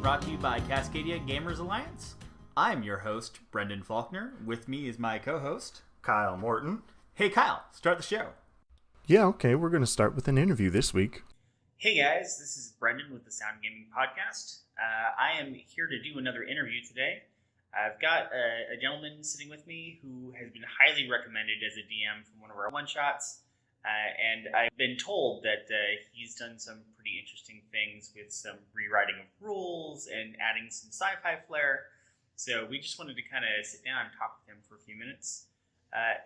brought to you by Cascadia Gamers Alliance. I'm your host, Brendon Faulkner. With me is my co-host, Kyle Morton. Hey Kyle, start the show. Yeah, okay, we're going to start with an interview this week. Hey guys, this is Brendon with the Sound Gaming Podcast. I am here to do another interview today. I've got a gentleman sitting with me who has been highly recommended as a DM from one of our one-shots. And I've been told that he's done some pretty interesting things with some rewriting of rules and adding some sci-fi flair. So we just wanted to kind of sit down and talk with him for a few minutes.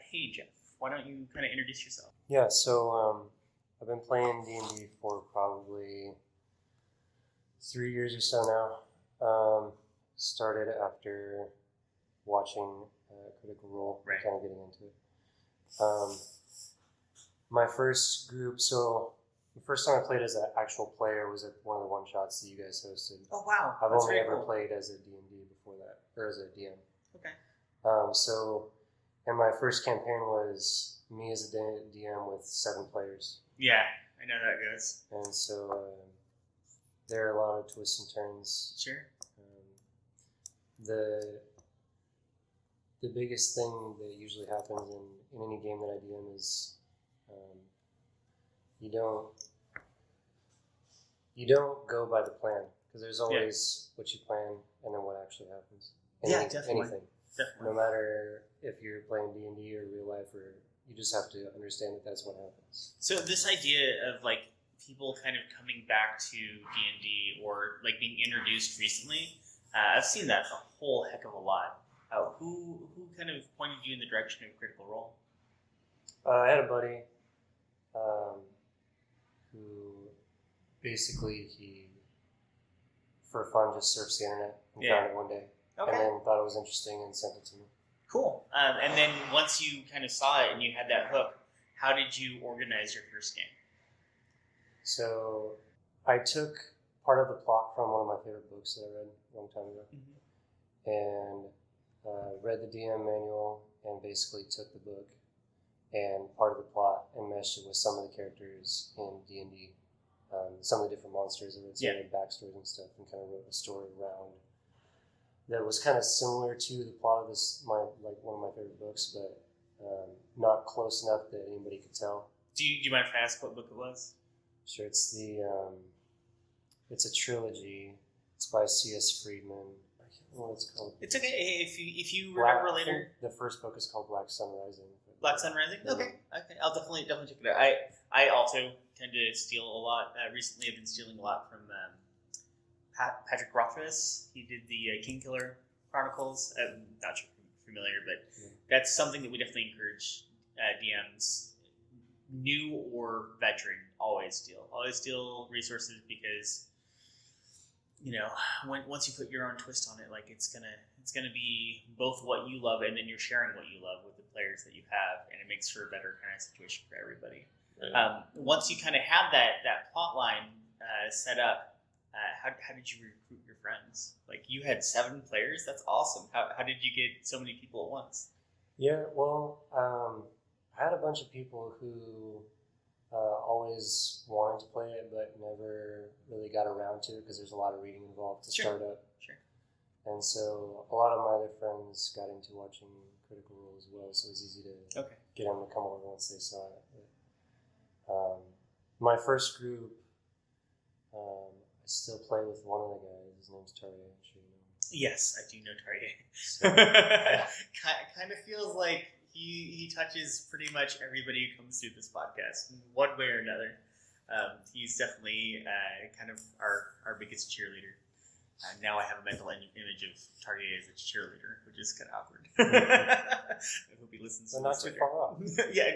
Hey Jeff, why don't you kind of introduce yourself? Yeah, so I've been playing D&D for probably 3 years or so now. Started after watching Critical Role, right. Kind of getting into it. My first group, so the first time I played as an actual player was at one of the one-shots that you guys hosted. Oh, wow. I've That's only very ever cool. played as a D&D before that, or as a DM. Okay. And my first campaign was me as a DM with 7 players. Yeah, I know that goes. And so there are a lot of twists and turns. Sure. The biggest thing that usually happens in any game that I DM is you don't go by the plan, because there's always what you plan and then what actually happens. Definitely. Anything. Definitely. No matter if you're playing D&D or real life, or you just have to understand that that's what happens. So this idea of like people kind of coming back to D&D or like being introduced recently, I've seen that a whole heck of a lot. Who kind of pointed you in the direction of Critical Role? I had a buddy who basically he, for fun, just surfs the internet and found it one day. Okay. And then thought it was interesting and sent it to me. Cool. And then once you kind of saw it and you had that hook, how did you organize your first game? So I took part of the plot from one of my favorite books that I read a long time ago, and read the DM manual and basically took the book and part of the plot and meshed it with some of the characters in D&D, some of the different monsters and backstories and stuff, and kind of wrote a story around that was kind of similar to the plot of one of my favorite books, but not close enough that anybody could tell. Do you mind if I ask what book it was? Sure, it's it's a trilogy. It's by C.S. Friedman. I can't remember what it's called. It's okay if you remember later. The first book is called Black Sun Rising. Black Sun Rising. Okay. I'll definitely check it out. I also tend to steal a lot. Recently, I've been stealing a lot from Patrick Rothfuss. He did the Kingkiller Chronicles. I'm not sure if you're familiar, but that's something that we definitely encourage DMs, new or veteran, always steal resources, because once you put your own twist on it, like it's gonna be both what you love and then you're sharing what you love with the players that you have, and it makes for a better kind of situation for everybody. Right. Once you kind of have that plot line set up, how did you recruit your friends? Like, you had 7 players. That's awesome. How did you get so many people at once? Yeah, well, I had a bunch of people who always wanted to play it, but never really got around to it because there's a lot of reading involved to start up. Sure. And so a lot of my other friends got into watching Critical Role as well, so it was easy to get them to come over once they saw it. But, my first group, I still play with one of the guys. His name's Tarye. I'm sure you know him. Yes, I do know Tarye. So, kind of feels like he touches pretty much everybody who comes through this podcast in one way or another. He's definitely kind of our biggest cheerleader. Now I have a mental image of Target as a cheerleader, which is kind of awkward. I hope he listens to this. Not too far off. Yeah.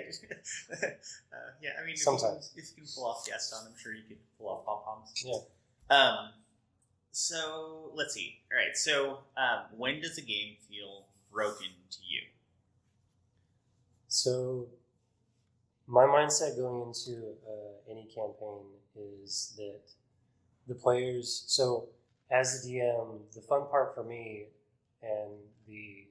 I mean, sometimes. If you can pull off Gaston, I'm sure you could pull off pom-poms. Yeah. So let's see. All right. So when does a game feel broken to you? So my mindset going into any campaign is that the players, so as the DM, the fun part for me and the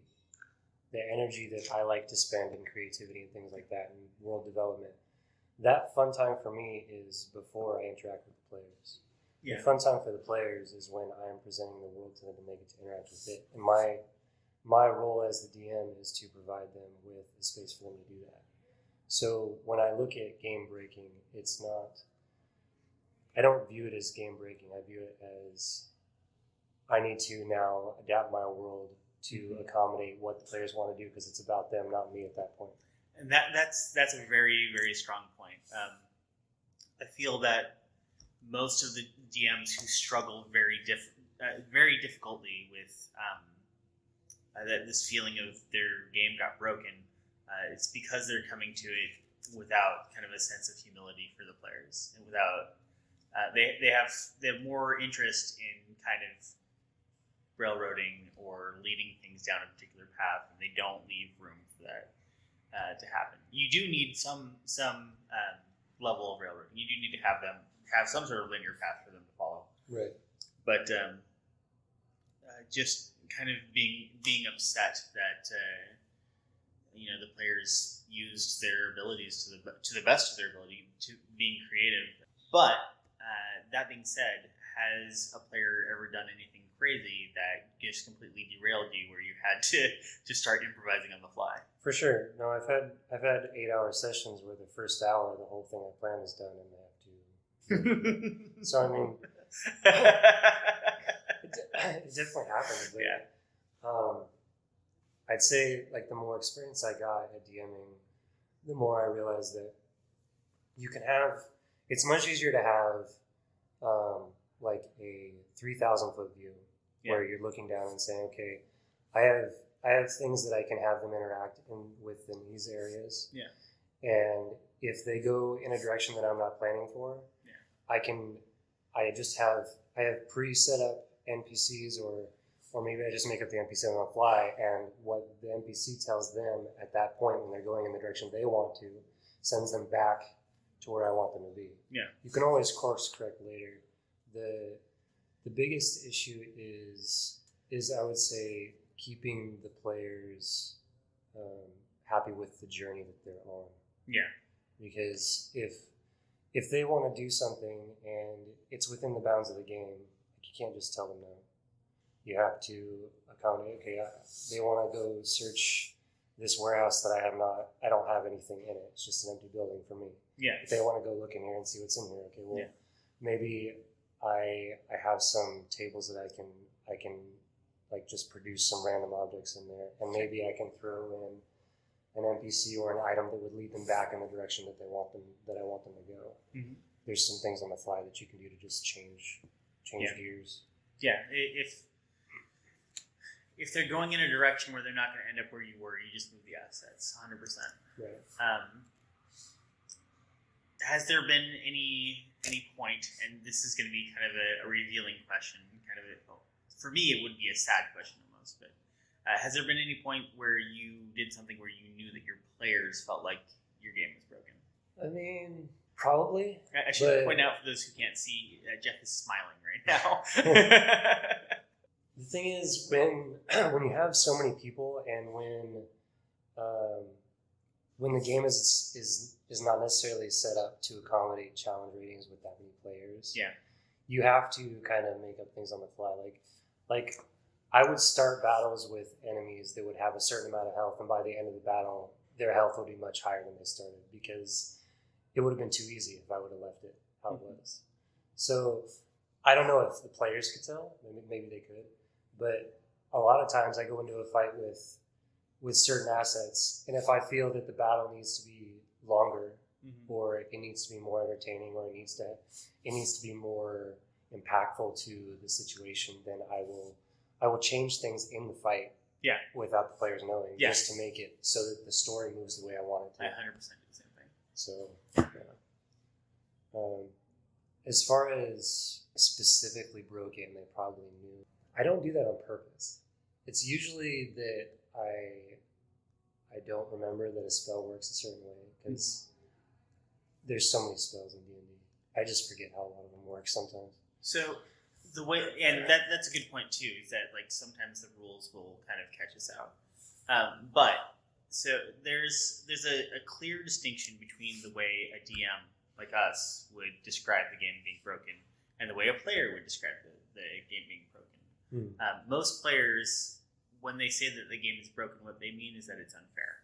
energy that I like to spend in creativity and things like that and world development, that fun time for me is before I interact with the players. The fun time for the players is when I'm presenting the world to them and they get to interact with it. And my role as the DM is to provide them with a space for them to do that. So when I look at game breaking, it's not, I don't view it as game breaking. I view it as I need to now adapt my world to accommodate what the players want to do because it's about them, not me at that point. And that's a very, very strong point. I feel that most of the DMs who struggle very difficultly with this feeling of their game got broken, it's because they're coming to it without kind of a sense of humility for the players, and without they have more interest in kind of railroading or leading things down a particular path, and they don't leave room for that to happen. You do need some level of railroading. You do need to have them have some sort of linear path for them to follow. Right. But just kind of being upset that the players used their abilities to the best of their ability to being creative. But that being said, has a player ever done anything crazy that just completely derailed you, where you had to start improvising on the fly? For sure. No, I've had 8-hour sessions where the first hour the whole thing I planned is done and they have to. So I mean, it definitely happens. But, yeah. I'd say like the more experience I got at DMing, the more I realized that you can have. It's much easier to have like a 3,000 foot view where you're looking down and saying, okay, I have things that I can have them interact within these areas. Yeah. And if they go in a direction that I'm not planning for, I have pre-set up NPCs or maybe I just make up the NPC on the fly, and what the NPC tells them at that point when they're going in the direction they want to sends them back to where I want them to be. Yeah. You can always course correct later. The biggest issue is I would say keeping the players happy with the journey that they're on. Yeah. Because if they want to do something and it's within the bounds of the game, you can't just tell them no. You have to accommodate. Okay, they want to go search this warehouse that I don't have anything in it. It's just an empty building for me. Yeah. If they want to go look in here and see what's in here, okay, well, maybe I have some tables that I can like just produce some random objects in there, and maybe I can throw in an NPC or an item that would lead them back in the direction that I want them to go. Mm-hmm. There's some things on the fly that you can do to just change gears. Yeah, if they're going in a direction where they're not going to end up where you were, you just move the assets, 100%. Right. Has there been any point, and this is going to be kind of a revealing question, for me it would be a sad question almost, but has there been any point where you did something where you knew that your players felt like your game was broken? I mean, probably. I should point out for those who can't see, Jeff is smiling right now. The thing is, when you have so many people, and when the game is not necessarily set up to accommodate challenge ratings with that many players, you have to kind of make up things on the fly. Like I would start battles with enemies that would have a certain amount of health, and by the end of the battle, their health would be much higher than they started, because it would have been too easy if I would have left it how it was. So I don't know if the players could tell. Maybe they could. But a lot of times I go into a fight with certain assets, and if I feel that the battle needs to be longer, or it needs to be more entertaining, or it needs to be more impactful to the situation, then I will change things in the fight without the players knowing, just to make it so that the story moves the way I want it to. I 100% do the same thing. So, as far as specifically broken, they probably knew. I don't do that on purpose. It's usually that I don't remember that a spell works a certain way, because there's so many spells in D&D. I just forget how a lot of them work sometimes. So the way, and that's a good point too, is that like sometimes the rules will kind of catch us out. But so there's a clear distinction between the way a DM like us would describe the game being broken and the way a player would describe the game being broken. Hmm. Most players, when they say that the game is broken, what they mean is that it's unfair.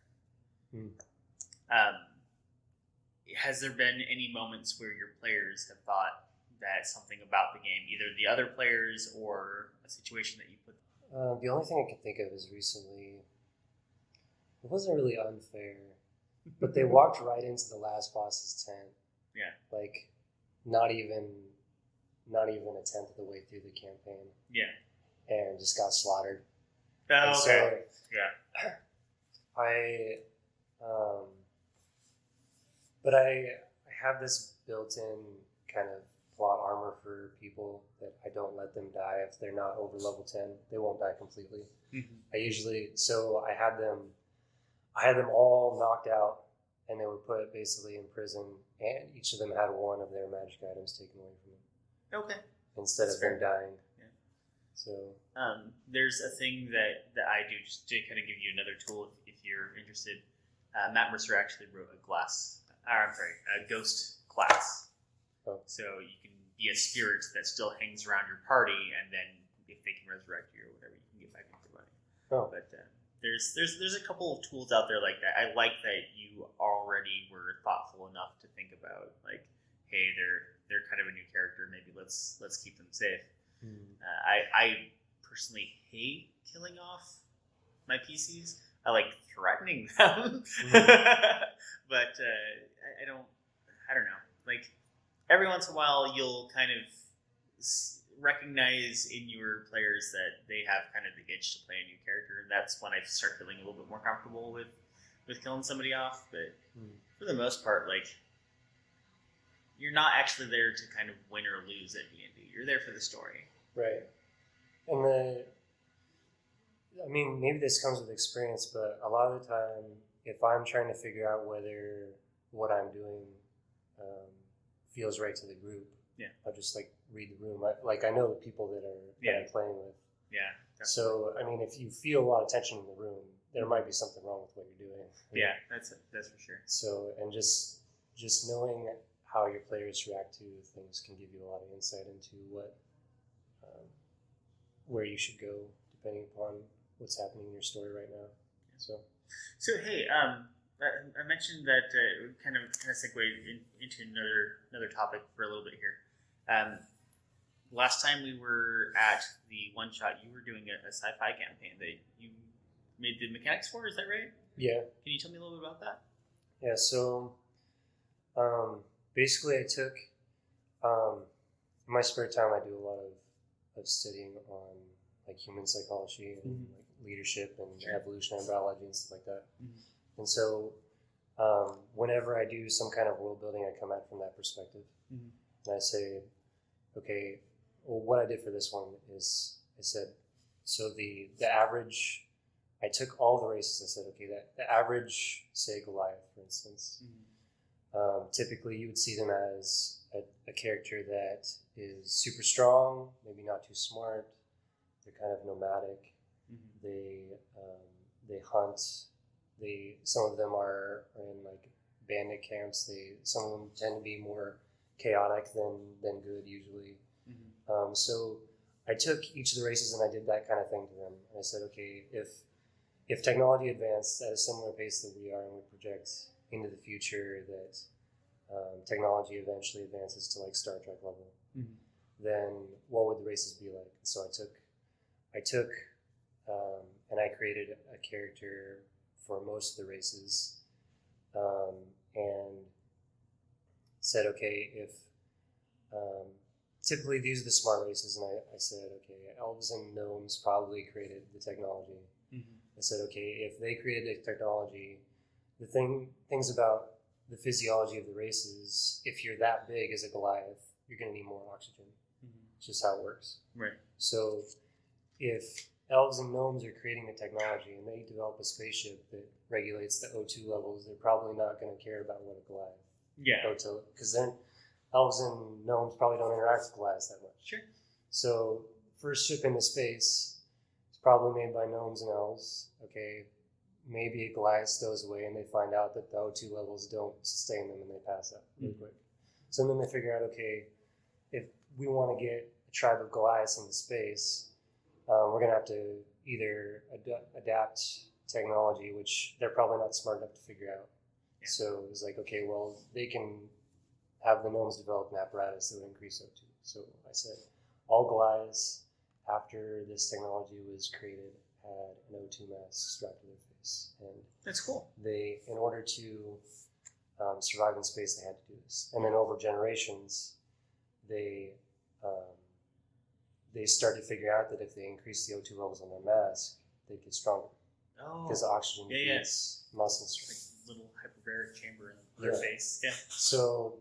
Has there been any moments where your players have thought that something about the game, either the other players or a situation that you put? The only thing I can think of is recently, it wasn't really unfair, but they walked right into the last boss's tent. Yeah. Like, not even a tenth of the way through the campaign. Yeah. And just got slaughtered. Oh, okay. So, yeah. But I have this built-in kind of plot armor for people that I don't let them die if they're not over level 10. They won't die completely. Mm-hmm. I had them all knocked out, and they were put basically in prison, and each of them had one of their magic items taken away from them. Okay. Instead That's of them fair. dying. Yeah. So there's a thing that I do just to kind of give you another tool if you're interested. Matt Mercer actually wrote a ghost class. Oh. So you can be a spirit that still hangs around your party, and then if they can resurrect you or whatever, you can get back into the running. Oh. But there's a couple of tools out there like that. I like that you already were thoughtful enough to think about, like, hey, they're kind of a new character. Maybe let's keep them safe. I personally hate killing off my PCs. I like threatening them, but I don't know. Like, every once in a while, you'll kind of recognize in your players that they have kind of the itch to play a new character, and that's when I start feeling a little bit more comfortable with killing somebody off. But for the most part, like, you're not actually there to kind of win or lose at D&D. You're there for the story. right. And maybe this comes with experience, but a lot of the time, if I'm trying to figure out whether what I'm doing feels right to the group, I'll just read the room. I know the people that I'm playing with. Yeah. Definitely. So if you feel a lot of tension in the room, there might be something wrong with what you're doing. Yeah, that's for sure. So, and just knowing how your players react to things can give you a lot of insight into where you should go depending upon what's happening in your story right now. So hey, I mentioned that we kind of segued into another topic for a little bit here. Last time we were at the one shot, you were doing a sci-fi campaign that you made the mechanics for. Is that right? Yeah. Can you tell me a little bit about that? Yeah. So basically, I took in my spare time. I do a lot of studying on human psychology and leadership and evolutionary biology and stuff like that. And so whenever I do some kind of world building, I come at it from that perspective. And I say, okay, well, what I did for this one is I said, so the average, I took all the races. I said, okay, that the average, say Goliath, for instance, typically you would see them as a character that is super strong, maybe not too smart. They're kind of nomadic. They hunt. Some of them are in bandit camps. Some of them tend to be more chaotic than good usually. So I took each of the races and I did that kind of thing to them. And I said, okay, if technology advanced at a similar pace that we are, and we project into the future that technology eventually advances to Star Trek level, then what would the races be like? And so I took and I created a character for most of the races, and said, okay, if typically these are the smart races, and I said, okay, elves and gnomes probably created the technology. I said, okay, if they created the technology, the things about the physiology of the races, if you're that big as a Goliath, you're going to need more oxygen. It's just how it works. Right. So if elves and gnomes are creating the technology and they develop a spaceship that regulates the O2 levels, they're probably not going to care about what a Goliath because then elves and gnomes probably don't interact with Goliaths that much. Sure. So first ship into space, it's probably made by gnomes and elves. Okay, maybe a Goliath stows away and they find out that the O2 levels don't sustain them and they pass out really quick. So then they figure out, okay, if we want to get a tribe of Goliaths into space, we're going to have to either adapt technology, which they're probably not smart enough to figure out. Yeah. So it was like, okay, well, they can have the gnomes develop an apparatus that would increase O2. So I said, all Goliaths, after this technology was created, had an O2 mask strapped to their face. And that's cool. They, in order to survive in space, they had to do this. And then over generations, they started to figure out that if they increased the O2 levels on their mask, they'd get stronger. Oh. Because the oxygen feeds muscle strength. Like little hyperbaric chamber in their face. Yeah. So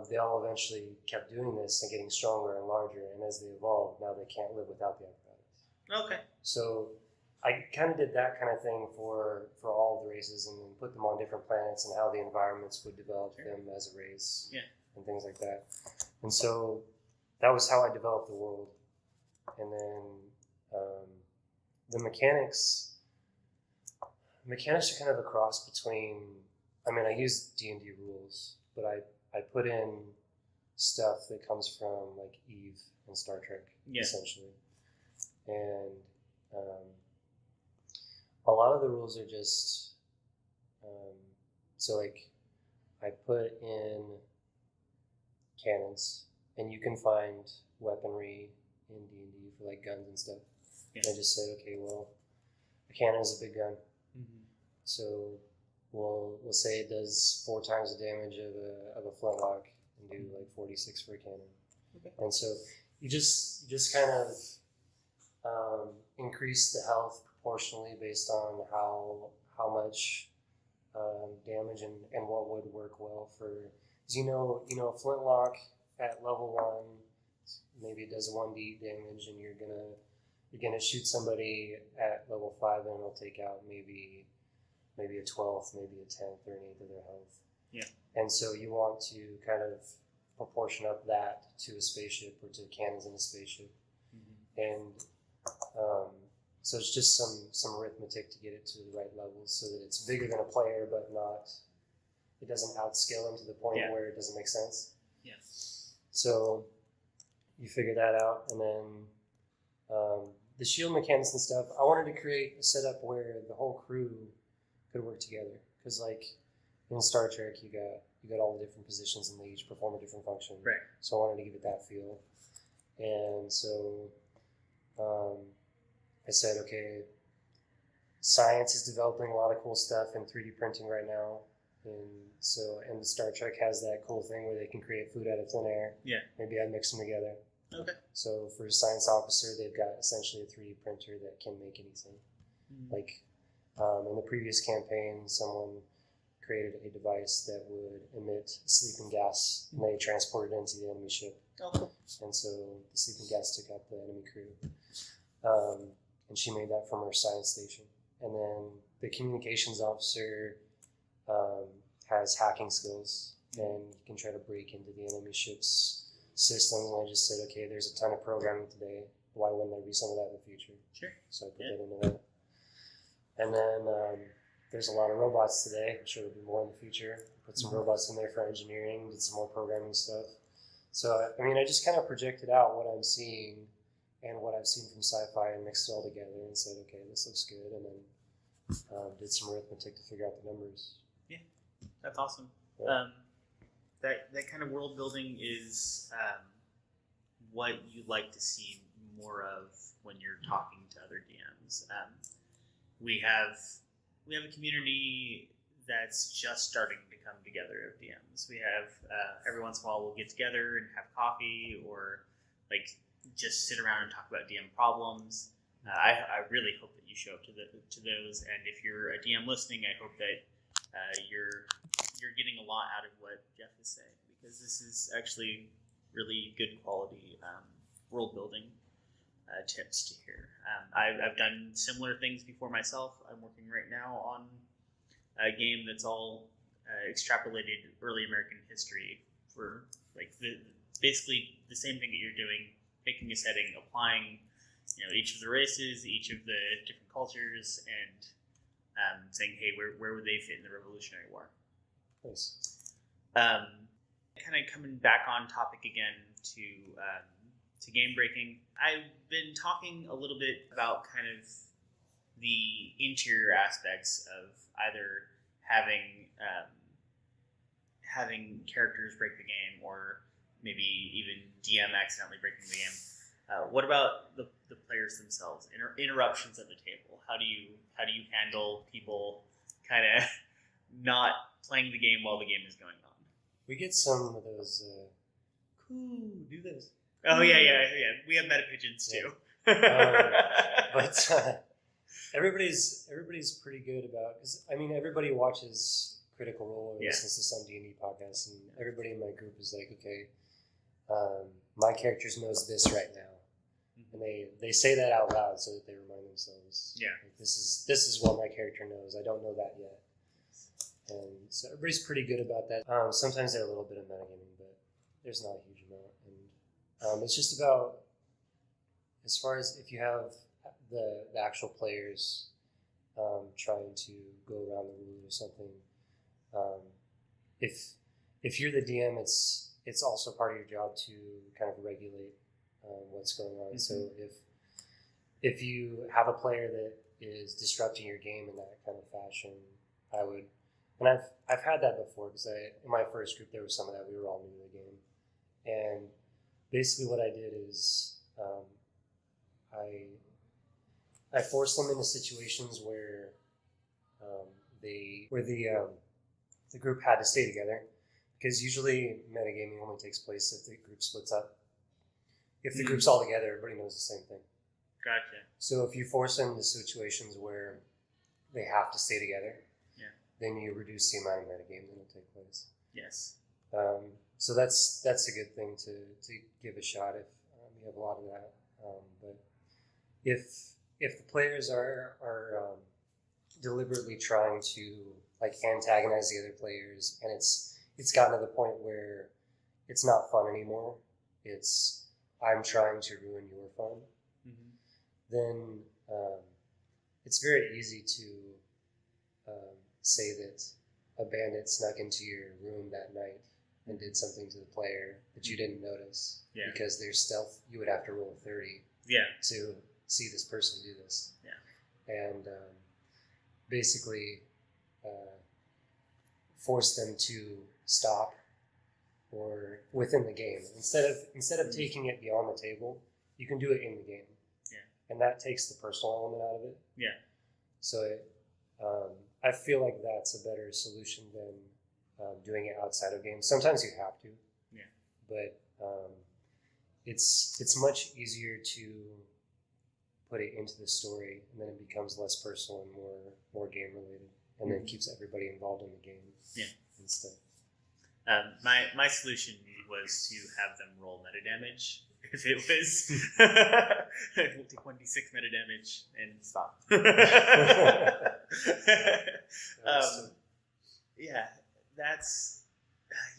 they all eventually kept doing this and getting stronger and larger. And as they evolved, now they can't live without the apparatus. Okay. So I kind of did that kind of thing for all the races, and then put them on different planets and how the environments would develop them as a race, and things like that. And so that was how I developed the world. And then the mechanics are kind of a cross between, I mean, I use D&D rules, but I put in stuff that comes from like Eve and Star Trek, essentially. And a lot of the rules are just, so like I put in cannons, and you can find weaponry in D&D for like guns and stuff. Yeah. I just said, okay, well, a cannon is a big gun. Mm-hmm. So we'll say it does 4 times the damage of a flintlock and do like 46 for a cannon. Okay. And so you just kind of increase the health proportionally based on how much damage and what would work well for. Because you know a flintlock at level 1, maybe it does 1d damage, and you're gonna shoot somebody at level 5, and it'll take out maybe a 12th, maybe a 10th or an 8th of their health. Yeah. And so you want to kind of proportion up that to a spaceship or to cannons in a spaceship. Mm-hmm. And so it's just some arithmetic to get it to the right levels so that it's bigger than a player, but it doesn't outscale them to the point where it doesn't make sense. Yeah. So you figure that out, and then the shield mechanics and stuff, I wanted to create a setup where the whole crew could work together. Because like in Star Trek, you got all the different positions and they each perform a different function. Right. So I wanted to give it that feel. And so I said, okay, science is developing a lot of cool stuff in 3D printing right now. And Star Trek has that cool thing where they can create food out of thin air. Yeah. Maybe I mix them together. Okay. So for a science officer, they've got essentially a 3D printer that can make anything. Mm-hmm. Like in the previous campaign, someone created a device that would emit sleeping gas, and they transported it into the enemy ship. Oh. And so the sleeping gas took out the enemy crew. And she made that from her science station. And then the communications officer has hacking skills, and you can try to break into the enemy ship's system. And I just said, okay, there's a ton of programming today. Why wouldn't there be some of that in the future? Sure. So I put that into that. And then there's a lot of robots today. I'm sure there'll be more in the future. Put some robots in there for engineering, did some more programming stuff. So, I mean, I just kind of projected out what I'm seeing and what I've seen from sci-fi and mixed it all together and said, okay, this looks good. And then did some arithmetic to figure out the numbers. Yeah, that's awesome. Yeah. That kind of world building is what you like to see more of when you're talking to other DMs. We have a community that's just starting to come together of DMs. We have every once in a while we'll get together and have coffee or like just sit around and talk about DM problems. I really hope that you show up to those, and if you're a DM listening, I hope that you're getting a lot out of what Jeff is saying, because this is actually really good quality world building tips to hear. I've done similar things before myself. I'm working right now on a game that's all extrapolated early American history for like basically the same thing that you're doing, picking a setting, applying each of the races, each of the different cultures, and saying, hey, where would they fit in the Revolutionary War? Nice. Kind of coming back on topic again to game breaking. I've been talking a little bit about kind of the interior aspects of either having characters break the game, or maybe even DM accidentally breaking the game. What about the players themselves? Interruptions at the table. How do you handle people kind of not playing the game while the game is going on? We get some of those. Cool, do this. Oh yeah. We have meta pigeons too. But everybody's pretty good about, because I mean everybody watches Critical Role or listens to some D&D podcasts, and everybody in my group is like, okay, my character knows this right now. And they say that out loud so that they remind themselves. Yeah. Like, this is what my character knows. I don't know that yet. And so everybody's pretty good about that. Sometimes they're a little bit of metagaming, but there's not a huge amount. And it's just about, as far as if you have the actual players trying to go around the room or something, if you're the DM, it's also part of your job to kind of regulate what's going on. Mm-hmm. So if you have a player that is disrupting your game in that kind of fashion, I would, and I've had that before, because in my first group there was some of that. We were all new to the game, and basically what I did is I forced them into situations where the group had to stay together, because usually metagaming only takes place if the group splits up. If the group's all together, everybody knows the same thing. Gotcha. So if you force them into situations where they have to stay together, then you reduce the amount of metagame that will take place. Yes. So that's a good thing to give a shot if you have a lot of that. But if the players are deliberately trying to like antagonize the other players, and it's gotten to the point where it's not fun anymore, it's I'm trying to ruin your fun, then it's very easy to say that a bandit snuck into your room that night and did something to the player that you didn't notice, because their stealth, you would have to roll 30 to see this person do this. And basically force them to stop or within the game. Instead of taking it beyond the table, you can do it in the game. And that takes the personal element out of it. So I feel like that's a better solution than doing it outside of games. Sometimes you have to, but it's much easier to put it into the story, and then it becomes less personal and more game related, and then keeps everybody involved in the game. Instead. My solution was to have them roll meta damage. If it was, we'll take 1d6 meta damage and stop. That's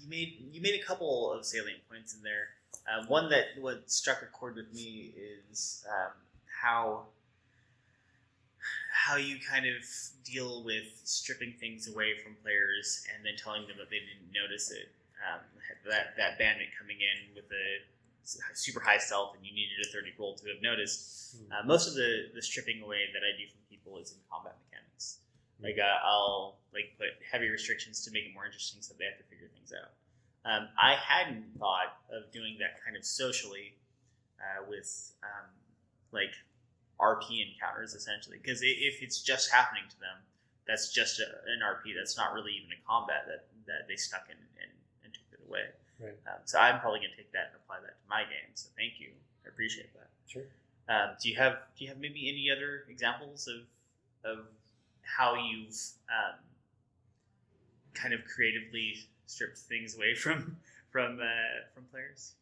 you made a couple of salient points in there. One that what struck a chord with me is how you kind of deal with stripping things away from players and then telling them that they didn't notice it. That bandit coming in with a super high stealth and you needed a 30 roll to have noticed. Most of the stripping away that I do from people is in combat mechanics. Like I'll put heavy restrictions to make it more interesting so they have to figure things out. I hadn't thought of doing that kind of socially with RP encounters, essentially, because if it's just happening to them, that's just an RP. That's not really even a combat that they snuck in and took it away. Right. So I'm probably going to take that and apply that to my game. So thank you. I appreciate that. Sure. Do you have maybe any other examples of how you've kind of creatively stripped things away from players?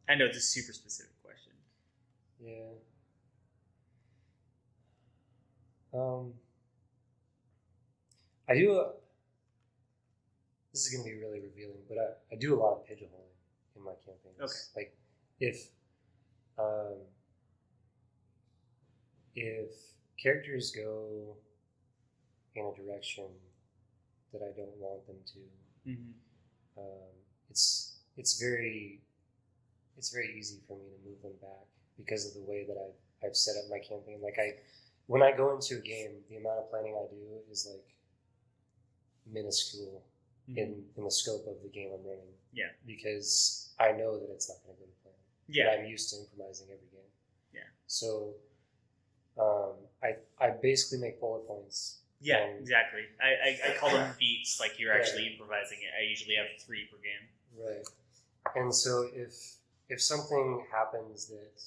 I know it's a super specific question. Yeah. I do. This is going to be really revealing, but I do a lot of pigeonholing in my campaigns. Okay. Like if characters go in a direction that I don't want them to, it's very easy for me to move them back because of the way that I've set up my campaign. Like when I go into a game, the amount of planning I do is like minuscule in the scope of the game I'm running. Yeah. Because I know that it's not going to go to plan. Yeah. But I'm used to improvising every game. Yeah. So I basically make bullet points. Yeah, exactly. I call them beats, like you're actually improvising it. I usually have 3 per game. Right. And so if something happens that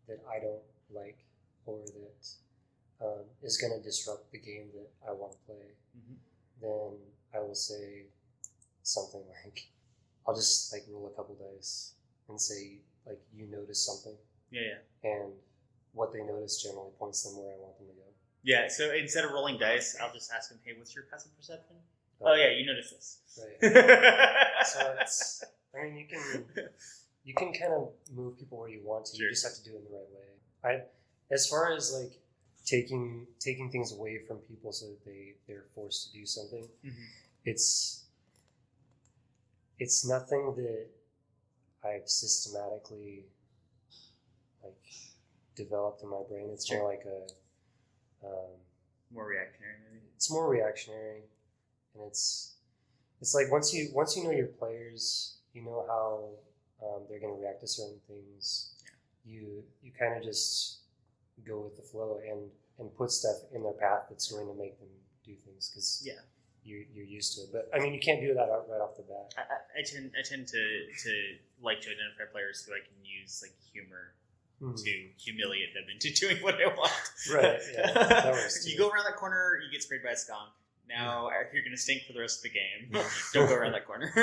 that I don't like or that is going to disrupt the game that I want to play, then I will say something like, I'll just like roll a couple dice and say like, you notice something. Yeah. And what they notice generally points them where I want them to go. Yeah, so instead of rolling dice, I'll just ask them, hey, what's your passive perception? Oh yeah, you notice this. Right. So you can kind of move people where you want to. Sure. You just have to do it in the right way. As far as like taking things away from people so that they're forced to do something, it's nothing that I've systematically like developed in my brain. It's more like a more reactionary, maybe. It's more reactionary, and it's like once you know your players, you know how they're going to react to certain things. Yeah. You kind of just go with the flow and put stuff in their path that's going to make them do things because you're used to it. But I mean, you can't do that right off the bat. I tend to like to identify players who I can use like humor to humiliate them into doing what I want. Right. Yeah. That works too. You go around that corner, you get sprayed by a skunk. Now you're going to stink for the rest of the game. Don't go around that corner.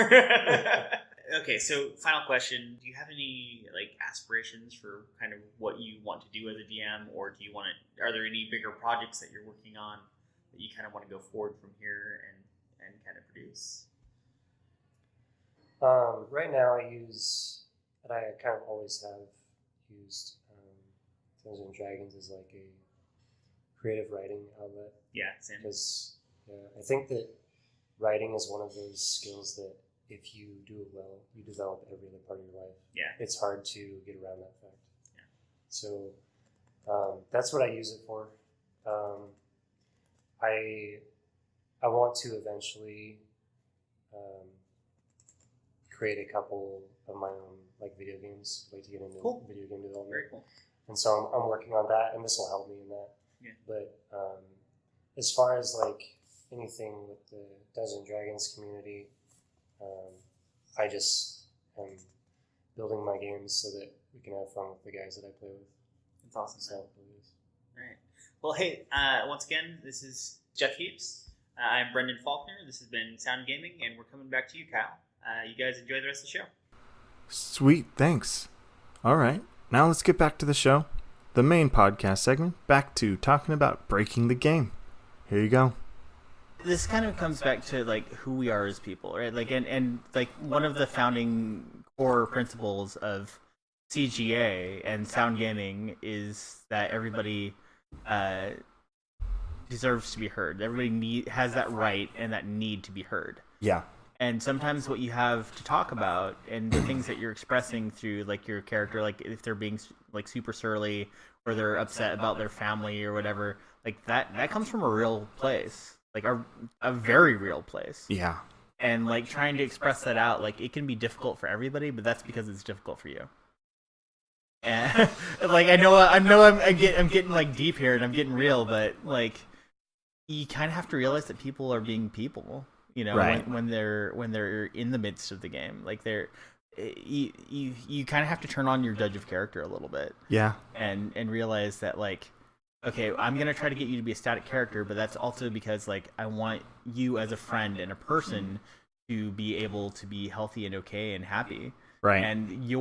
Okay, so final question: do you have any like aspirations for kind of what you want to do as a DM, or do you want to? Are there any bigger projects that you're working on that you kind of want to go forward from here and kind of produce? Right now, I use, and I kind of always have used Dungeons and Dragons as like a creative writing outlet. Yeah, same. Because I think that writing is one of those skills that if you do it well, you develop every other part of your life. Yeah. It's hard to get around that fact. Yeah. So that's what I use it for. I want to eventually create a couple of my own like video games, like to get into video game development. Very cool. And so I'm working on that, and this will help me in that. Yeah. But as far as like anything with the Dungeons and Dragons community, I just am building my games so that we can have fun with the guys that I play with. That's awesome. So, All right. Well, hey, once again, this is Jeff Heaps. I'm Brendon Faulkner. This has been Sound Gaming, and we're coming back to you, Kyle. You guys enjoy the rest of the show. Sweet, thanks. All right, now let's get back to the show. The main podcast segment, back to talking about breaking the game. Here you go. This kind of comes back to like who we are as people, right? Like, and like one of the founding core principles of CGA and sound gaming is that everybody deserves to be heard. Everybody has that right and that need to be heard. Yeah. And sometimes what you have to talk about and the things that you're expressing through like your character, like if they're being like super surly or they're upset about their family or whatever, like that comes from a real place. Like a very real place. Yeah. And like trying to express that out, like it can be difficult for everybody, but that's because it's difficult for you. And like I'm getting like deep here and I'm getting real, but like you kind of have to realize that people are being people, you know, right. when they're in the midst of the game, like you kind of have to turn on your judge of character a little bit. Yeah. And realize that like, okay, I'm going to try to get you to be a static character, but that's also because like I want you as a friend and a person to be able to be healthy and okay and happy. Right. And you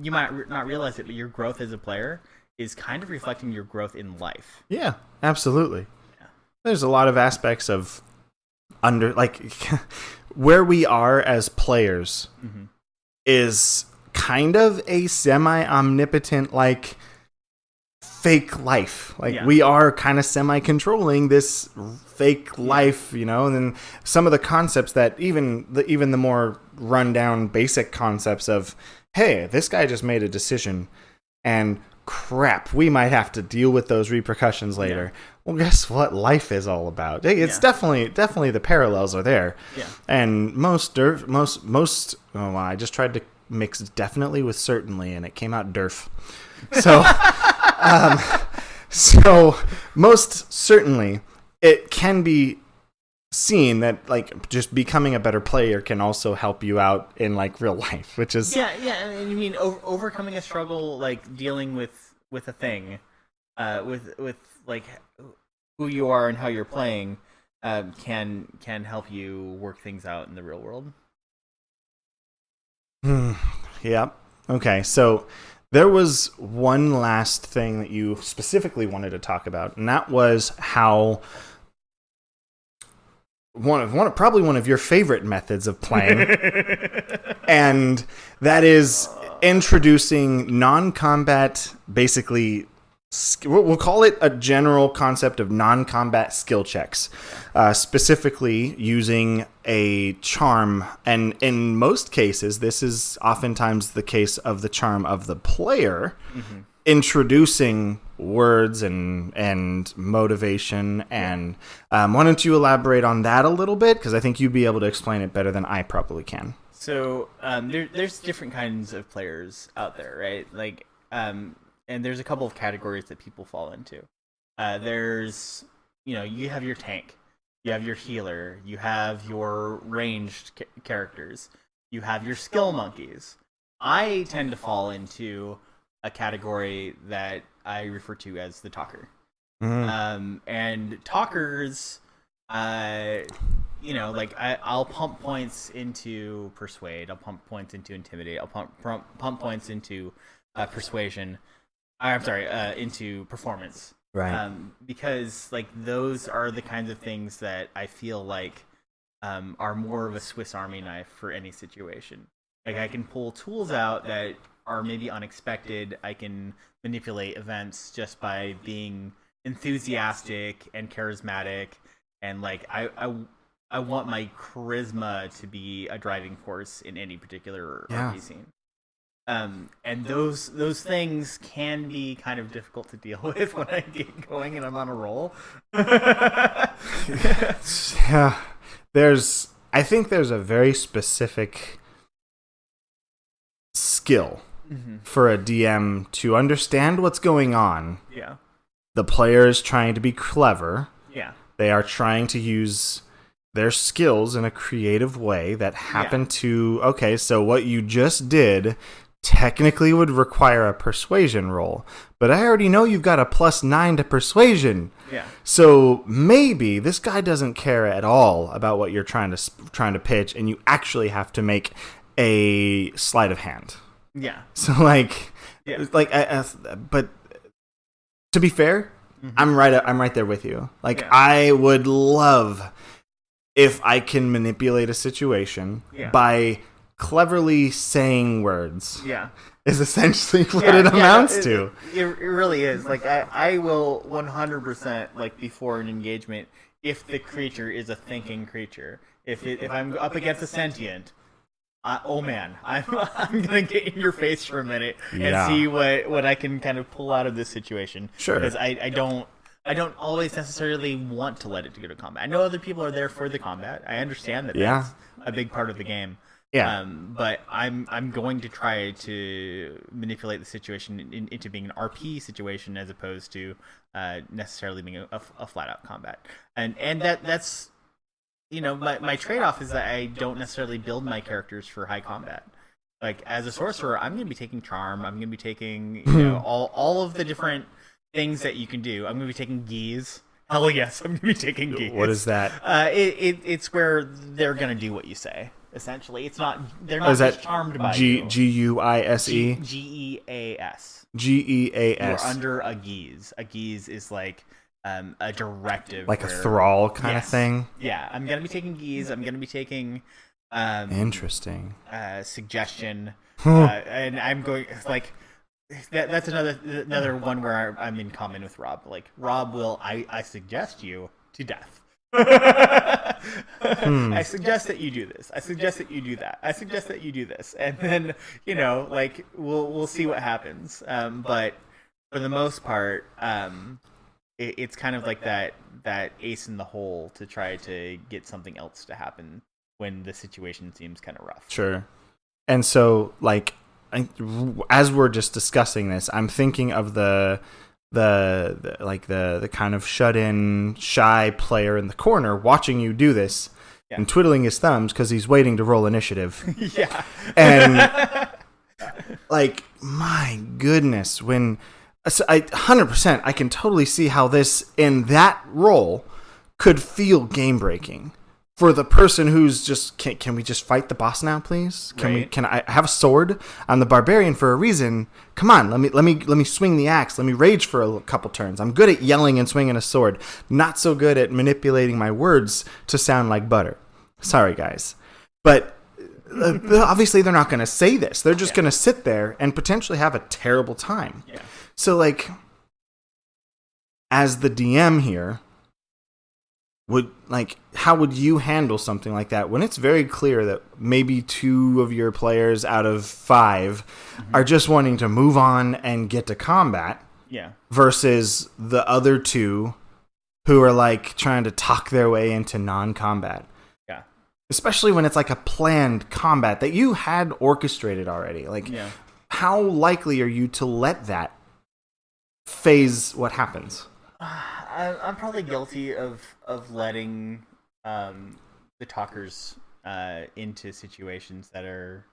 might not realize it, but your growth as a player is kind of reflecting your growth in life. Yeah, absolutely. Yeah. There's a lot of aspects of where we are as players is kind of a semi-omnipotent like fake life. Like we are kind of semi-controlling this fake life, you know. And then some of the concepts that even the more rundown basic concepts of, hey, this guy just made a decision and crap, we might have to deal with those repercussions later. Well, guess what life is all about? It's definitely the parallels are there. And I just tried to mix definitely with certainly, and it came out derf. So so most certainly it can be seen that like just becoming a better player can also help you out in like real life, which is I mean overcoming a struggle, like dealing with a thing, with like who you are and how you're playing, can help you work things out in the real world. Yeah. Okay, so there was one last thing that you specifically wanted to talk about, and that was how probably one of your favorite methods of playing, and that is introducing non-combat, basically, we'll call it a general concept of non-combat skill checks, specifically using a charm. And in most cases, this is oftentimes the case of the charm of the player, introducing words and motivation. And why don't you elaborate on that a little bit? Because I think you'd be able to explain it better than I probably can. So there's different kinds of players out there, right? Like, and there's a couple of categories that people fall into. There's, you have your tank, you have your healer, you have your ranged characters, you have your skill monkeys. I tend to fall into a category that I refer to as the talker. And talkers, like I'll pump points into persuade, I'll pump points into intimidate, I'll pump points into persuasion. I'm sorry, into performance. Right. Because like those are the kinds of things that I feel like are more of a Swiss Army knife for any situation. Like I can pull tools out that are maybe unexpected. I can manipulate events just by being enthusiastic and charismatic, and like I want my charisma to be a driving force in any particular RPG scene. And those things can be kind of difficult to deal with when I get going and I'm on a roll. Yeah, I think there's a very specific skill for a DM to understand what's going on. Yeah. The player is trying to be clever. Yeah. They are trying to use their skills in a creative way that happen to... Okay, so what you just did technically would require a persuasion roll, but I already know you've got a +9 to persuasion. Yeah. So maybe this guy doesn't care at all about what you're trying to pitch, and you actually have to make a sleight of hand. Yeah. So but to be fair, I'm right there with you. Like I would love if I can manipulate a situation by cleverly saying words. Yeah. Is essentially what it amounts to. It really is. Like I will 100% like before an engagement, if the creature is a thinking creature, if I'm up against a sentient, oh man, I'm gonna get in your face for a minute and see what I can kind of pull out of this situation. Sure. Because I don't always necessarily want to let it go to combat. I know other people are there for the combat. I understand that that's a big part of the game. Yeah. But I'm going to try to manipulate the situation into being an RP situation as opposed to necessarily being a flat out combat. And that's my trade-off is that I don't necessarily build my characters for high combat. Like as a sorcerer, I'm going to be taking charm. I'm going to be taking all of the different things that you can do. I'm going to be taking geese. Hell yes, I'm going to be taking geese. What is that? It's where they're going to do what you say. Essentially, they're not just charmed by you. GUISE? GEAS. GEAS. You're under a geese. A geese is like a directive. Like a thrall kind of thing? Yeah, I'm going to be taking geese. I'm going to be taking... Interesting. Suggestion. And I'm going... like that's another one where I'm in common with Rob. Like Rob will, I suggest you to death. I suggest that you do this. I suggest that you do that. I suggest that you do this, and then like we'll see what happens. But for the most part, it's kind of like that ace in the hole to try to get something else to happen when the situation seems kind of rough. Sure. And so, like, as we're just discussing this, I'm thinking of the kind of shut in, shy player in the corner watching you do this and twiddling his thumbs because he's waiting to roll initiative. Yeah. And like, my goodness, when 100%, I can totally see how this in that role could feel game breaking. For the person who's just, can we just fight the boss now, please? Can I have a sword? I'm the barbarian for a reason. Come on, let me swing the axe. Let me rage for a couple turns. I'm good at yelling and swinging a sword. Not so good at manipulating my words to sound like butter. Sorry, guys, but obviously they're not going to say this. They're just going to sit there and potentially have a terrible time. Yeah. So, like, as the DM here, how would you handle something like that when it's very clear that maybe 2 of your players out of 5 are just wanting to move on and get to combat, versus the other 2 who are like trying to talk their way into non-combat? Yeah. Especially when it's like a planned combat that you had orchestrated already. Like, how likely are you to let that phase what happens? I'm probably guilty of letting the talkers into situations that are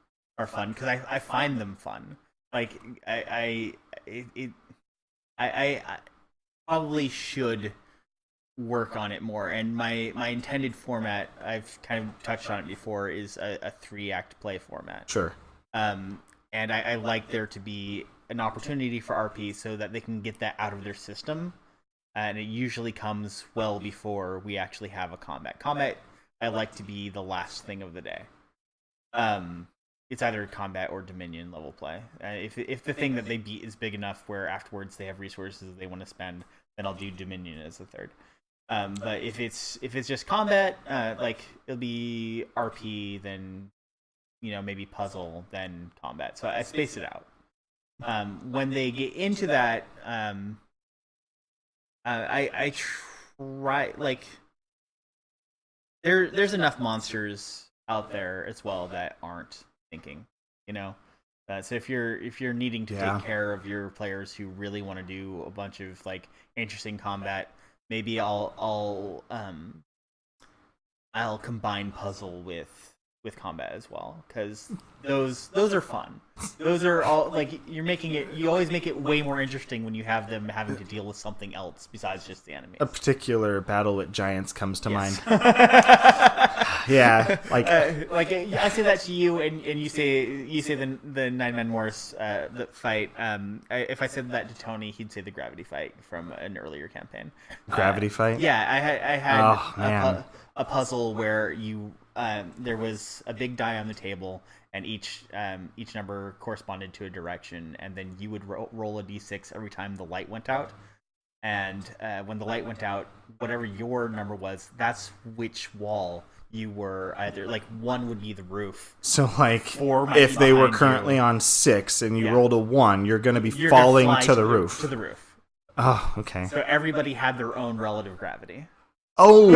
fun because I find them fun. Like I probably should work on it more. And my intended format, I've kind of touched on it before, is a 3-act play format. Sure. And I like there to be an opportunity for RP so that they can get that out of their system. And it usually comes well before we actually have a combat. Combat, I like to be the last thing of the day. It's either combat or Dominion level play. If the thing that they beat is big enough where afterwards they have resources they want to spend, then I'll do Dominion as the third. But if it's just combat, like it'll be RP, then maybe puzzle, then combat. So I space it out. When they get into that. I try, like, there's enough monsters out there as well that aren't thinking, so if you're needing to take care of your players who really want to do a bunch of like interesting combat, maybe I'll combine puzzle with combat as well, because those are fun. Those are all like you always make it way more interesting when you have them having to deal with something else besides just the enemies. A particular battle with giants comes to mind. Yeah, like I say that to you, and you say the 9-man Morse the fight. If I said that to Tony, he'd say the gravity fight from an earlier campaign. Gravity fight. Yeah, I had a puzzle where you. There was a big die on the table, and each number corresponded to a direction, and then you would roll a d6 every time the light went out. And when the light went out, whatever your number was, that's which wall you were either. Like, one would be the roof. So, like, if they were currently on 6 and you rolled a 1, you're going to be falling to the roof. To the roof. Oh, okay. So everybody had their own relative gravity. Oh!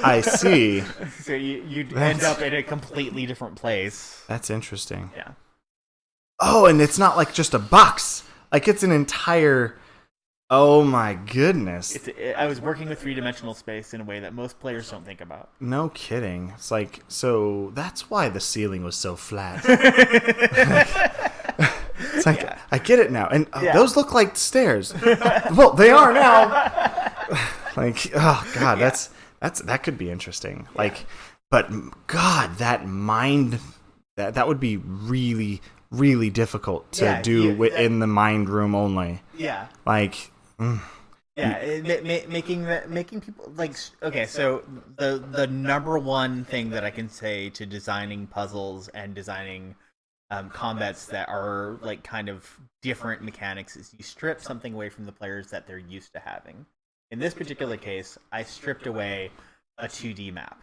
I see. So you'd end up in a completely different place. That's interesting. Yeah. Oh, and it's not like just a box. Like, it's an entire... Oh my goodness. I was working with 3-dimensional space in a way that most players don't think about. No kidding. It's like, so that's why the ceiling was so flat. It's like, I get it now. And those look like stairs. Well, they are now. Like, oh God, that could be interesting. Like, but God, that mind, that would be really, really difficult to do in the mind room only. Yeah. Like, making people like, okay, so the number one thing that I can say to designing puzzles and designing combats that are like kind of different mechanics is you strip something away from the players that they're used to having. In this particular case, I stripped away a 2D map.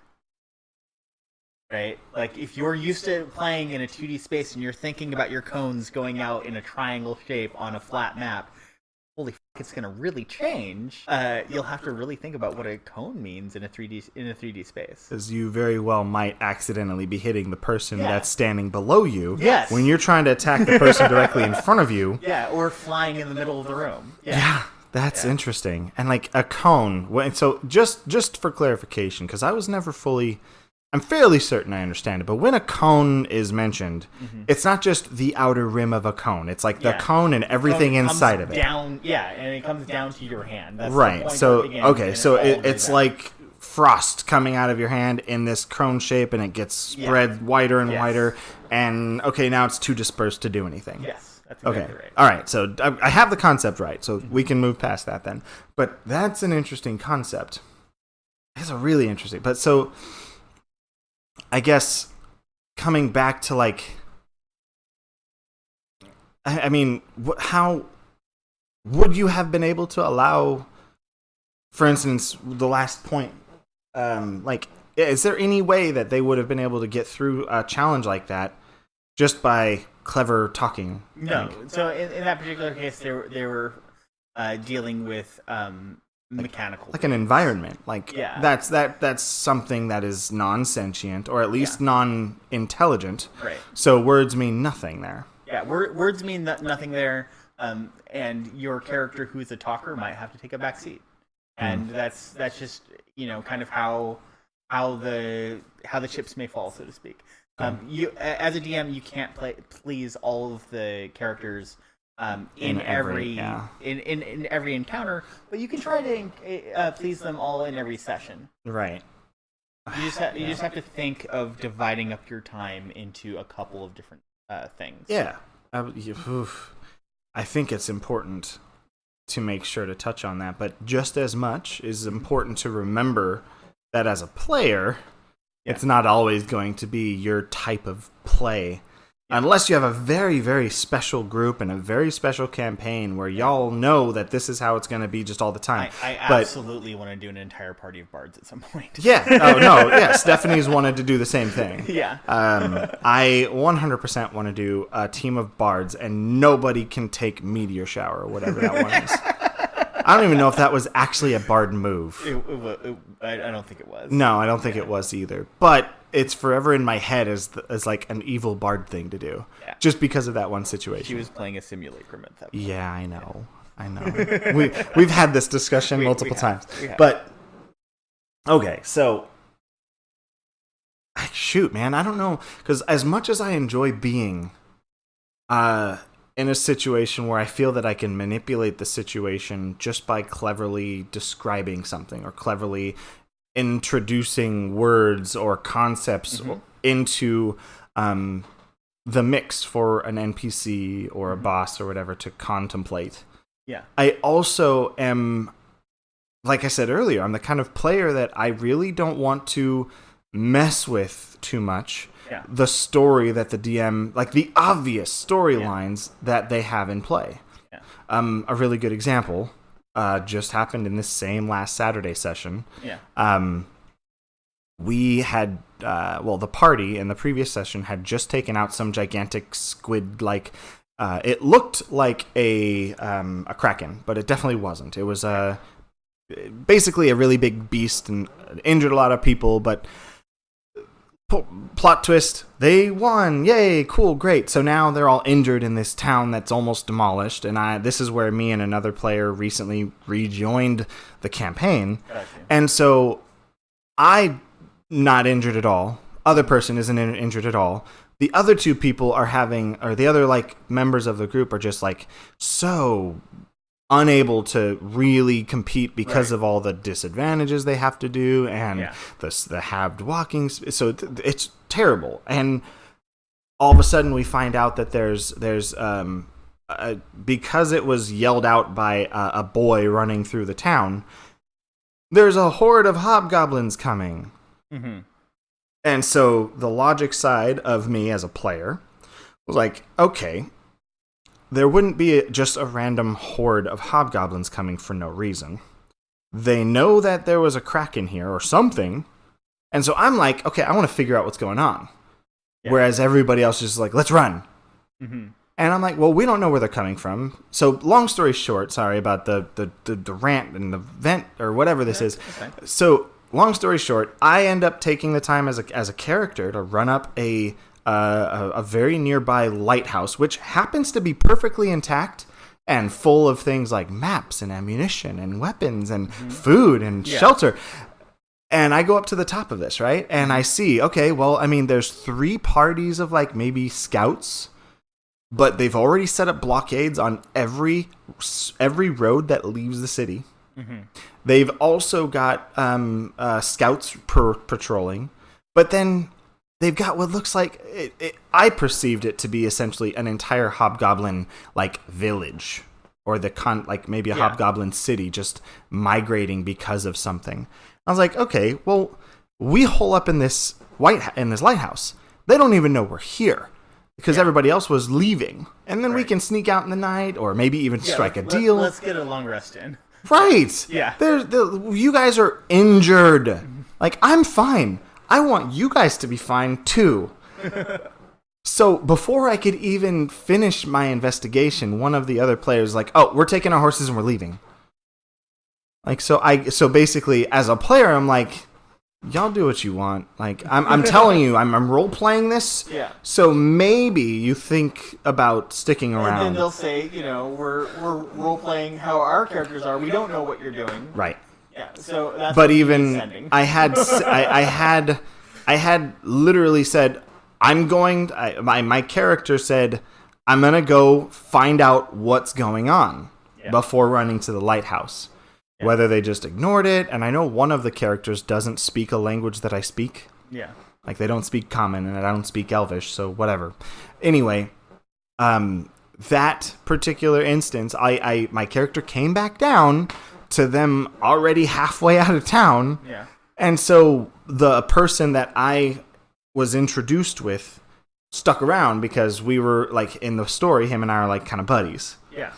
Right? Like, if you're used to playing in a 2D space and you're thinking about your cones going out in a triangle shape on a flat map, holy fuck, it's going to really change. You'll have to really think about what a cone means in a 3D space. Because you very well might accidentally be hitting the person that's standing below you. Yes. When you're trying to attack the person directly in front of you. Yeah, or flying in the middle of the room. Yeah. That's interesting. And like a cone. So just for clarification, because I was never fully... I'm fairly certain I understand it, but when a cone is mentioned, it's not just the outer rim of a cone. It's like the cone and everything inside of it. And it comes down to your hand. That's right. So it's like frost coming out of your hand in this cone shape, and it gets spread wider and wider. And now it's too dispersed to do anything. Yes, that's exactly right. All right. So I have the concept right. So we can move past that then. But that's an interesting concept. It's a really interesting. But so. I guess coming back to like, I mean, how would you have been able to allow, for instance, the last point, like, is there any way that they would have been able to get through a challenge like that just by clever talking? No. So in that particular case, they were dealing with mechanical, like an environment, like that's something that is non-sentient or at least non-intelligent, right? So words mean nothing there. Words mean nothing there, and your character who's a talker might have to take a back seat, and that's just kind of how the chips may fall, so to speak. You as a DM, you can't please all of the characters in every encounter, but you can try to please them all in every session. Right. You just have to think of dividing up your time into a couple of different things. Yeah. I think it's important to make sure to touch on that, but just as much is important to remember that as a player, it's not always going to be your type of play. Unless you have a very, very special group and a very special campaign where y'all know that this is how it's going to be just all the time. I absolutely want to do an entire party of bards at some point. Yeah. Oh, no. Yeah. Stephanie's wanted to do the same thing. Yeah. I 100% want to do a team of bards, and nobody can take meteor shower or whatever that one is. I don't even know if that was actually a bard move. I don't think it was. No, I don't think it was either. But it's forever in my head as like an evil bard thing to do, just because of that one situation. She was playing a simulacrum at that point. Yeah, I know. We've had this discussion multiple times. But okay, so shoot, man, I don't know, because as much as I enjoy being in a situation where I feel that I can manipulate the situation just by cleverly describing something or cleverly introducing words or concepts into the mix for an NPC or a boss or whatever to contemplate. Yeah. I also am, like I said earlier, I'm the kind of player that I really don't want to mess with too much. Yeah. The story that the DM, like the obvious storylines that they have in play. Yeah. A really good example just happened in this same last Saturday session. Yeah. We had, the party in the previous session had just taken out some gigantic squid, it looked like a kraken, but it definitely wasn't. It was basically a really big beast and injured a lot of people, but plot twist, they won. Yay, cool, great. So now they're all injured in this town that's almost demolished, and this is where me and another player recently rejoined the campaign. Gotcha. And so I not injured at all. Other person isn't injured at all. The other two people are the other members of the group are just so unable to really compete because of all the disadvantages they have to do and the halved walking. So it's terrible. And all of a sudden we find out that there's because it was yelled out by a boy running through the town, there's a horde of hobgoblins coming. Mm-hmm. And so the logic side of me as a player was like, okay, there wouldn't be just a random horde of hobgoblins coming for no reason. They know that there was a crack in here or something. And so I'm like, okay, I want to figure out what's going on. Yeah. Whereas everybody else is like, let's run. Mm-hmm. And I'm like, well, we don't know where they're coming from. So long story short, sorry about the rant and the vent or whatever this is. Okay. So long story short, I end up taking the time as a character to run up a very nearby lighthouse, which happens to be perfectly intact and full of things like maps and ammunition and weapons and food and shelter. And I go up to the top of this, right? And I see, okay, well, I mean, there's 3 parties of like maybe scouts, but they've already set up blockades on every road that leaves the city. Mm-hmm. They've also got scouts patrolling, but then they've got what looks like I perceived it to be essentially an entire hobgoblin like village, or like maybe a hobgoblin city just migrating because of something. I was like, okay, well, we hole up in this lighthouse. They don't even know we're here because everybody else was leaving, and then we can sneak out in the night, or maybe even strike a deal. Let's get a long rest in. Right. Yeah. You guys are injured. Like, I'm fine. I want you guys to be fine too. So before I could even finish my investigation, one of the other players was like, "Oh, we're taking our horses and we're leaving." Like, so basically, as a player, I'm like, y'all do what you want. Like, I'm telling you, I'm role playing this. Yeah. So maybe you think about sticking around. And then they'll say, we're role playing how our characters are. We don't know what you're doing. Right. Yeah. So that's. But even I had literally said, my character said, I'm gonna go find out what's going on before running to the lighthouse. Whether they just ignored it, and I know one of the characters doesn't speak a language that I speak. Yeah. Like, they don't speak Common, and I don't speak Elvish, so whatever. Anyway, that particular instance, my character came back down to them already halfway out of town. Yeah. And so the person that I was introduced with stuck around because we were, like, in the story, him and I are, like, kind of buddies. Yeah.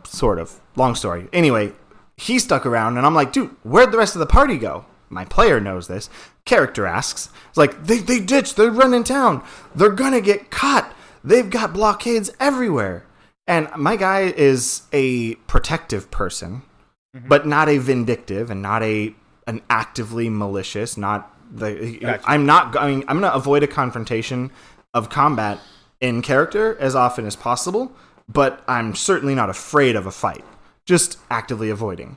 Sort of. Long story. Anyway, he stuck around, and I'm like, dude, where'd the rest of the party go? My player knows this. Character asks. It's like, they ditched. They're running town. They're gonna get caught. They've got blockades everywhere. And my guy is a protective person, but not a vindictive, and not an actively malicious. Gotcha. I'm gonna avoid a confrontation of combat in character as often as possible. But I'm certainly not afraid of a fight, just actively avoiding.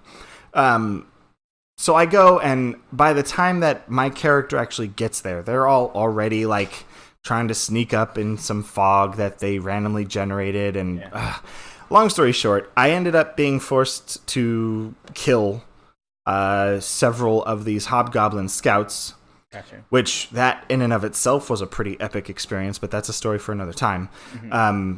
So I go, and by the time that my character actually gets there, they're all already, like, trying to sneak up in some fog that they randomly generated. And long story short, I ended up being forced to kill several of these hobgoblin scouts. Gotcha. Which, that in and of itself was a pretty epic experience, but that's a story for another time. Mm-hmm.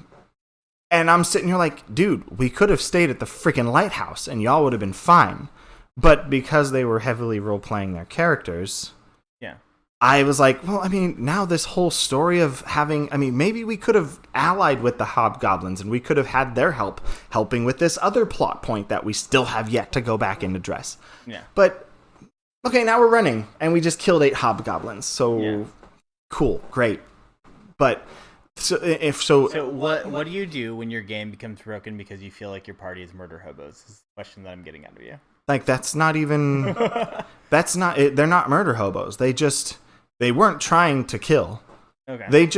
And I'm sitting here like, dude, we could have stayed at the freaking lighthouse and y'all would have been fine. But because they were heavily role-playing their characters, I was like, well, I mean, now this whole story of maybe we could have allied with the hobgoblins and we could have had their helping with this other plot point that we still have yet to go back and address. Yeah. But, okay, now we're running and we just killed 8 hobgoblins. So, cool, great. But... So what do you do when your game becomes broken because you feel like your party is murder hobos? This is the question that I'm getting out of you. Like, that's not even... that's not... They're not murder hobos. They weren't trying to kill. Okay.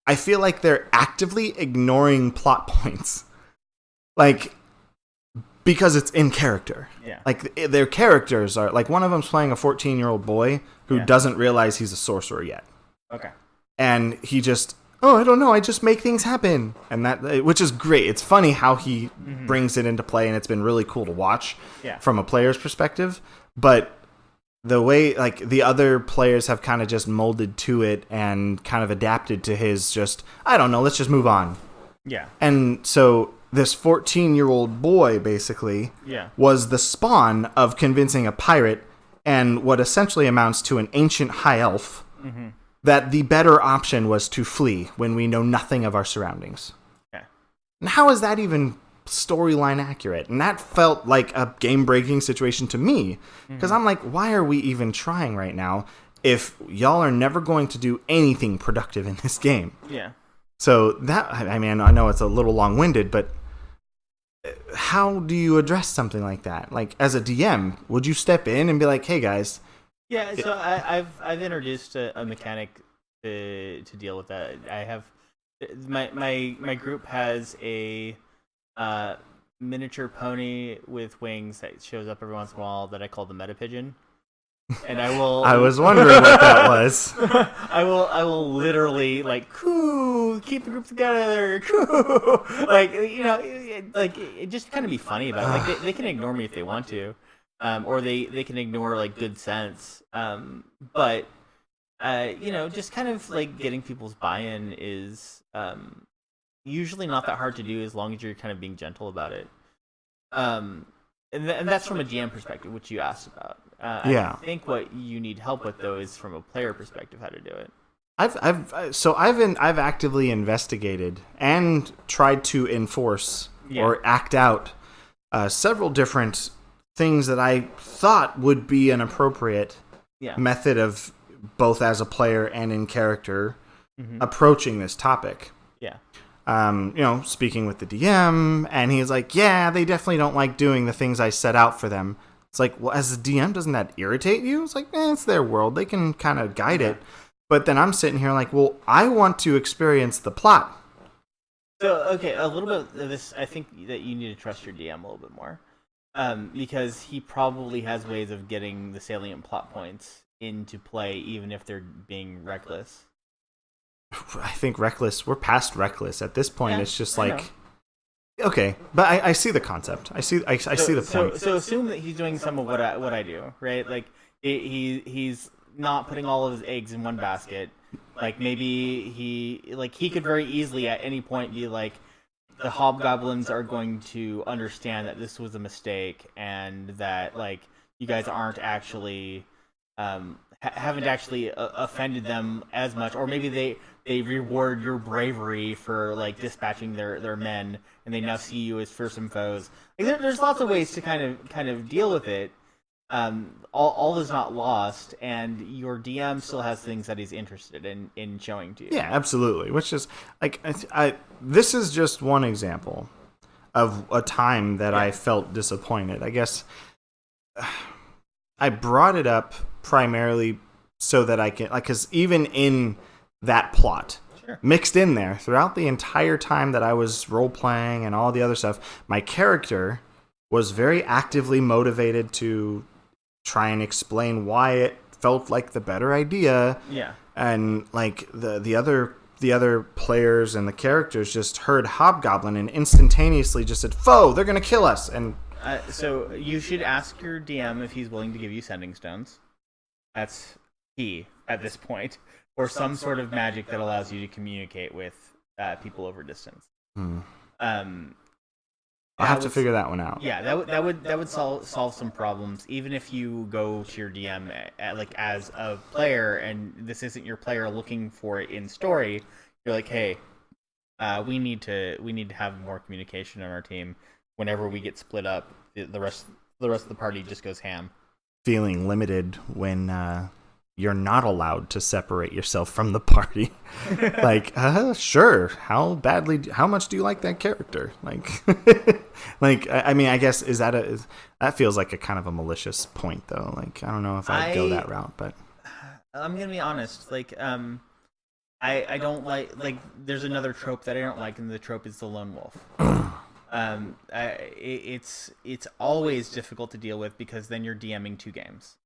I feel like they're actively ignoring plot points. Like, because it's in character. Yeah. Like, their characters are... Like, one of them's playing a 14-year-old boy who doesn't realize he's a sorcerer yet. Okay. And he just... Oh, I don't know. I just make things happen, and which is great. It's funny how he brings it into play, and it's been really cool to watch from a player's perspective. But the way, like, the other players have kind of just molded to it and kind of adapted to his just, I don't know, let's just move on. Yeah. And so this 14-year-old boy basically was the spawn of convincing a pirate and what essentially amounts to an ancient high elf that the better option was to flee when we know nothing of our surroundings. Yeah. And how is that even storyline accurate? And that felt like a game-breaking situation to me, because I'm like, why are we even trying right now if y'all are never going to do anything productive in this game? Yeah. So that, I mean, I know it's a little long-winded, but how do you address something like that? Like, as a DM, would you step in and be like, hey guys? Yeah, so I've introduced a mechanic to deal with that. I have my group has a miniature pony with wings that shows up every once in a while that I call the meta pigeon. And I will. I was wondering what that was. I will literally like, "Coo, keep the group together." Coo. Like, you know, it just kind of be funny about it. Like they can ignore me if they want to, or they can ignore like good sense. But you know, just kind of like getting people's buy-in is usually not that hard to do as long as you're kind of being gentle about it. And that's from a GM perspective, which you asked about. Yeah. I think what you need help with though is from a player perspective how to do it. I've actively investigated and tried to enforce or act out several different things that I thought would be an appropriate method of both as a player and in character approaching this topic. Yeah. You know, speaking with the DM, and he's like, yeah, they definitely don't like doing the things I set out for them. It's like, well, as a DM, doesn't that irritate you? It's like, it's their world. They can kind of guide it. But then I'm sitting here like, well, I want to experience the plot. So, okay, a little bit of this, I think that you need to trust your DM a little bit more. Because he probably has ways of getting the salient plot points into play, even if they're being reckless. I think reckless, we're past reckless. At this point, it's just like... Okay, but I see the concept. I see the point. So assume that he's doing some of what I do, right? Like he's not putting all of his eggs in one basket. Like maybe he could very easily at any point be like, the hobgoblins are going to understand that this was a mistake and that like you guys aren't actually haven't actually offended them as much, or maybe they reward your bravery for like dispatching their men, and they now see you as fearsome foes. Like, there's lots of ways to kind of deal with it. All is not lost, and your DM still has things that he's interested in showing to you. Yeah, absolutely. Which is like this is just one example of a time that I felt disappointed. I guess I brought it up primarily so that I can, like, because even in that plot, mixed in there throughout the entire time that I was role playing and all the other stuff, my character was very actively motivated to try and explain why it felt like the better idea. Yeah, and like the other players and the characters just heard hobgoblin and instantaneously just said, "Foe, they're gonna kill us!" And so you should ask your DM if he's willing to give you sending stones. That's key at this point, or some sort of magic that allows you to communicate with people over distance. I'll have to figure that one out. Yeah, that would solve some problems. Even if you go to your DM like as a player, and this isn't your player looking for it in story, you're like, hey, we need to have more communication on our team. Whenever we get split up, the rest of the party just goes ham. Feeling limited when you're not allowed to separate yourself from the party. Like, sure. How much do you like that character? Like, I mean, I guess that feels like a kind of a malicious point though. Like, I don't know if I'd go that route, but I'm going to be honest. Like, I don't like, there's another trope that I don't like, and the trope is the lone wolf. It's always difficult to deal with because then you're DMing two games.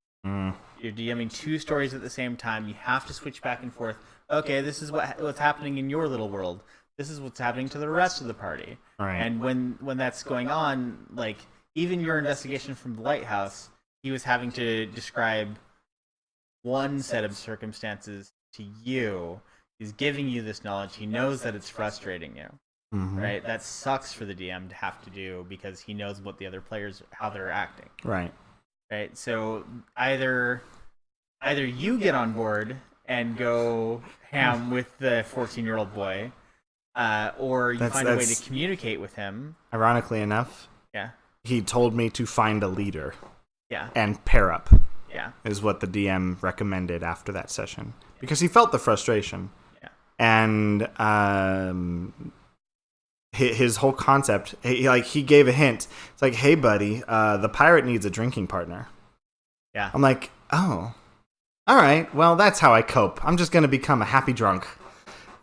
You're DMing two stories at the same time. You have to switch back and forth. Okay, this is what's happening in your little world. This is what's happening to the rest of the party. Right. And when that's going on, like even your investigation from the lighthouse, he was having to describe one set of circumstances to you. He's giving you this knowledge. He knows that it's frustrating you. Mm-hmm. Right? That sucks for the DM to have to do because he knows what the other players, how they're acting. Right. Right, so either you get on board and go ham with the 14-year-old boy, or you find a way to communicate with him. Ironically enough, Yeah. he told me to find a leader Yeah. and pair up. Yeah. Is what the DM recommended after that session, because he felt the frustration. Yeah. And his whole concept, he gave a hint. It's like, hey, buddy, the pirate needs a drinking partner. Yeah. I'm like, oh, all right. Well, that's how I cope. I'm just going to become a happy drunk.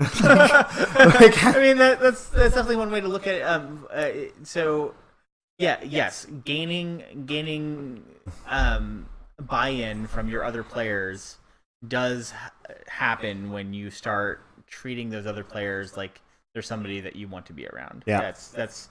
I mean, that's definitely one way to look at it. So, yeah, yes, gaining buy-in from your other players does happen when you start treating those other players like they're somebody that you want to be around. Yeah, that's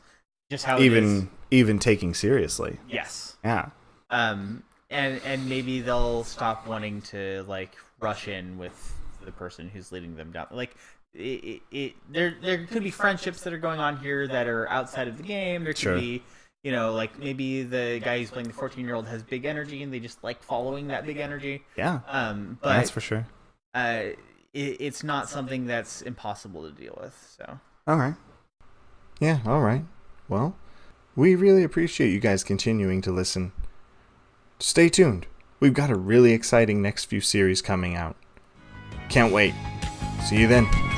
just how it is. Even taking seriously. Yes. Yeah. And maybe they'll stop wanting to like rush in with the person who's leading them down. Like there could be friendships that are going on here that are outside of the game. There could be, like maybe the guy who's playing the 14-year-old has big energy and they just like following that big energy. Yeah. But that's for sure. It's not something that's impossible to deal with. So. All right. Yeah. All right. Well, we really appreciate you guys continuing to listen. Stay tuned. We've got a really exciting next few series coming out. Can't wait. See you then.